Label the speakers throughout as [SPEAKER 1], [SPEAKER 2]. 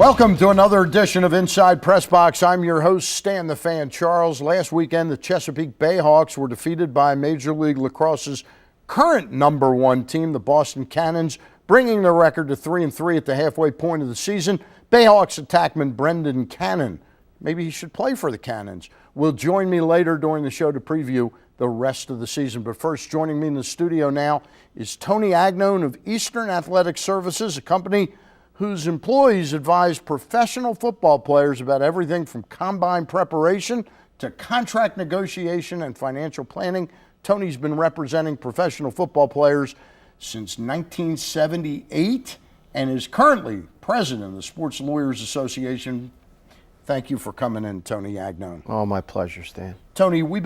[SPEAKER 1] Welcome to another edition of Inside PressBox. I'm your host, Stan the Fan Charles. Last weekend, the Chesapeake Bayhawks were defeated by Major League Lacrosse's current #1 team, the Boston Cannons, bringing their record to 3-3 at the halfway point of the season. Bayhawks attackman Brendan Cannon, maybe he should play for the Cannons, will join me later during the show to preview the rest of the season. But first, joining me in the studio now is Tony Agnone of Eastern Athletic Services, a company whose employees advise professional football players about everything from combine preparation to contract negotiation and financial planning. Tony's been representing professional football players since 1978 and is currently president of the Sports Lawyers Association. Thank you for coming in, Tony Agnone.
[SPEAKER 2] Oh, my pleasure, Stan.
[SPEAKER 1] Tony, we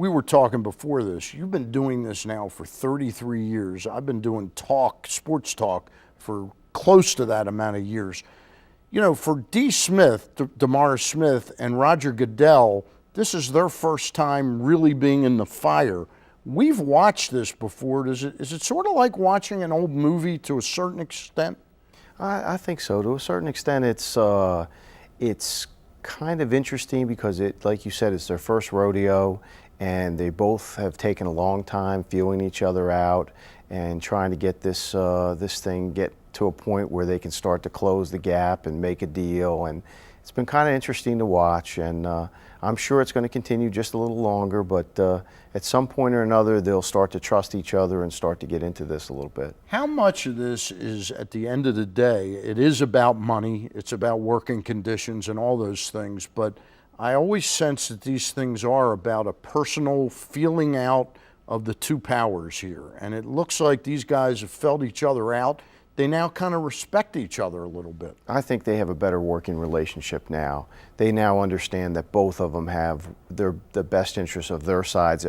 [SPEAKER 1] were talking before this. You've been doing this now for 33 years. I've been doing sports talk, for close to that amount of years. You know, for D. Smith, DeMar Smith, and Roger Goodell, this is their first time really being in the fire. We've watched this before. Is it sort of like watching an old movie to a certain extent?
[SPEAKER 2] I think so. To a certain extent, it's kind of interesting because like you said, it's their first rodeo, and they both have taken a long time feeling each other out and trying to get this thing to a point where they can start to close the gap and make a deal. And it's been kind of interesting to watch, and I'm sure it's going to continue just a little longer, but at some point or another they'll start to trust each other and start to get into this a little bit.
[SPEAKER 1] How much of this is, at the end of the day, it is about money, it's about working conditions and all those things, but I always sense that these things are about a personal feeling out of the two powers here, and it looks like these guys have felt each other out. They now kind of respect each other a little bit.
[SPEAKER 2] I think they have a better working relationship now. They now understand that both of them have the best interests of their sides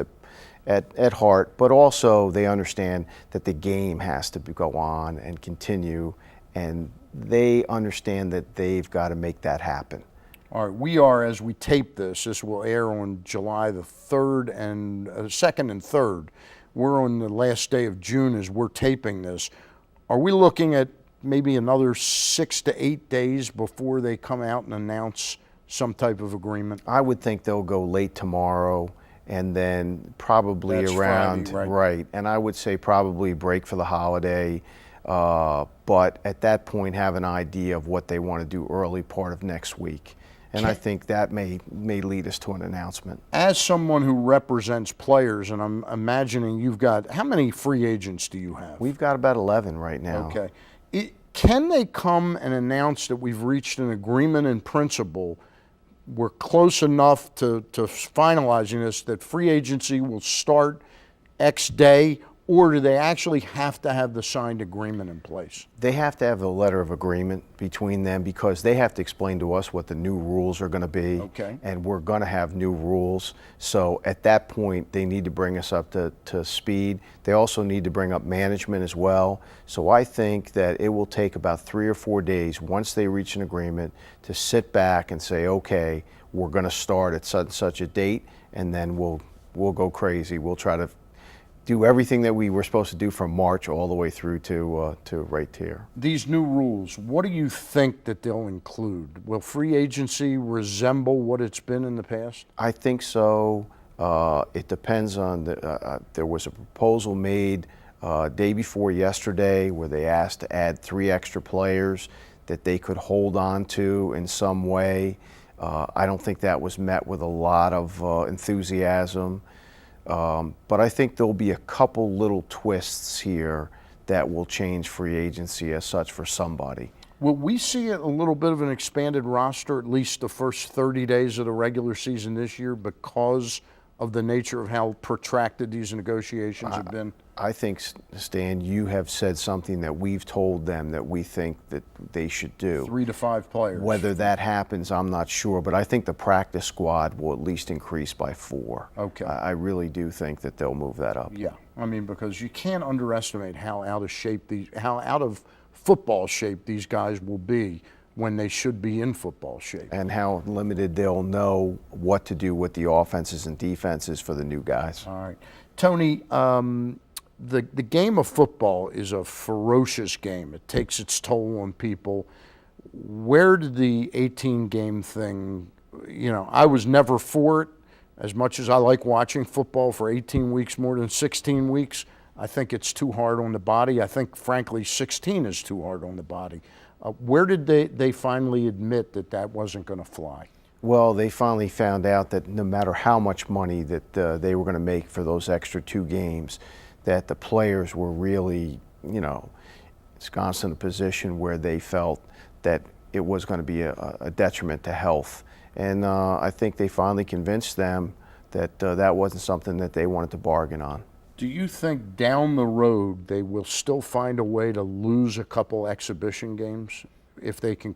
[SPEAKER 2] at heart, but also they understand that the game has to go on and continue, and they understand that they've got to make that happen.
[SPEAKER 1] All right, we are, as we tape this will air on July the 3rd and 2nd and 3rd. We're on the last day of June as we're taping this. Are we looking at maybe another 6 to 8 days before they come out and announce some type of agreement?
[SPEAKER 2] I would think they'll go late tomorrow, and then probably
[SPEAKER 1] That's
[SPEAKER 2] around,
[SPEAKER 1] Friday,
[SPEAKER 2] right, and I would say probably break for the holiday, but at that point have an idea of what they want to do early part of next week. And I think that may lead us to an announcement.
[SPEAKER 1] As someone who represents players, and I'm imagining you've got, how many free agents do you have?
[SPEAKER 2] We've got about 11 right now.
[SPEAKER 1] Okay. Can they come and announce that we've reached an agreement in principle, we're close enough to finalizing this, that free agency will start X day, or do they actually have to have the signed agreement in place?
[SPEAKER 2] They have to have a letter of agreement between them because they have to explain to us what the new rules are going to be.
[SPEAKER 1] Okay.
[SPEAKER 2] And we're going to have new rules. So at that point, they need to bring us up to speed. They also need to bring up management as well. So I think that it will take about 3 or 4 days once they reach an agreement to sit back and say, okay, we're going to start at such and such a date, and then we'll go crazy. We'll try to do everything that we were supposed to do from March all the way through to right here.
[SPEAKER 1] These new rules, what do you think that they'll include? Will free agency resemble what it's been in the past?
[SPEAKER 2] I think so. It depends on there was a proposal made day before yesterday where they asked to add 3 extra players that they could hold on to in some way. I don't think that was met with a lot of enthusiasm. But I think there'll be a couple little twists here that will change free agency as such for somebody.
[SPEAKER 1] Will we see a little bit of an expanded roster at least the first 30 days of the regular season this year because of the nature of how protracted these negotiations have been?
[SPEAKER 2] I think, Stan, you have said something that we've told them that we think that they should do.
[SPEAKER 1] 3 to 5 players.
[SPEAKER 2] Whether that happens, I'm not sure, but I think the practice squad will at least increase by 4.
[SPEAKER 1] Okay.
[SPEAKER 2] I really do think that they'll move that up.
[SPEAKER 1] Yeah, I mean, because you can't underestimate how out of football shape these guys will be when they should be in football shape.
[SPEAKER 2] And how limited they'll know what to do with the offenses and defenses for the new guys.
[SPEAKER 1] All right. Tony, the game of football is a ferocious game. It takes its toll on people. Where did the 18-game thing, I was never for it. As much as I like watching football for 18 weeks more than 16 weeks, I think it's too hard on the body. I think, frankly, 16 is too hard on the body. Where did they finally admit that wasn't going to fly?
[SPEAKER 2] Well, they finally found out that no matter how much money that they were going to make for those extra 2 games, that the players were really, ensconced in a position where they felt that it was going to be a detriment to health. And I think they finally convinced them that that wasn't something that they wanted to bargain on.
[SPEAKER 1] Do you think down the road they will still find a way to lose a couple exhibition games if they can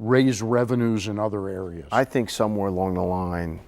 [SPEAKER 1] raise revenues in other areas?
[SPEAKER 2] I think somewhere along the line,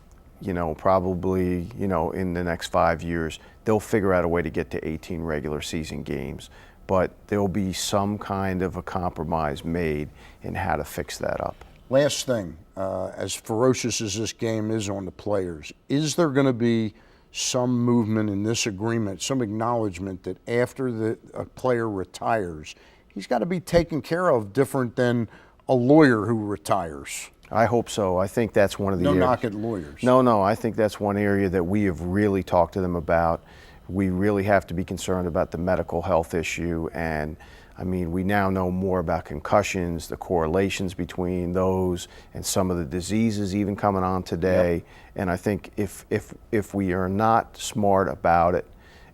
[SPEAKER 2] probably, in the next 5 years, they'll figure out a way to get to 18 regular season games. But there'll be some kind of a compromise made in how to fix that up.
[SPEAKER 1] Last thing, as ferocious as this game is on the players, is there going to be some movement in this agreement, some acknowledgement that after a player retires, he's got to be taken care of different than a lawyer who retires?
[SPEAKER 2] I hope so. I think that's one of the
[SPEAKER 1] No knock at lawyers.
[SPEAKER 2] No, I think that's one area that we have really talked to them about. We really have to be concerned about the medical health issue, and we now know more about concussions, the correlations between those, and some of the diseases even coming on today. Yep. And I think if we are not smart about it,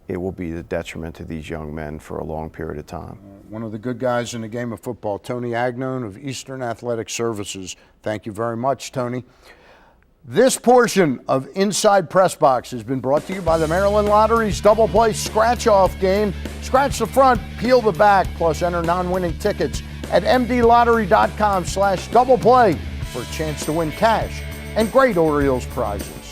[SPEAKER 2] it will be the detriment to these young men for a long period of time.
[SPEAKER 1] One of the good guys in the game of football, Tony Agnone of Eastern Athletic Services. Thank you very much, Tony. This portion of Inside PressBox has been brought to you by the Maryland Lottery's Double Play Scratch-Off game. Scratch the front, peel the back, plus enter non-winning tickets at mdlottery.com/doubleplay for a chance to win cash and great Orioles prizes.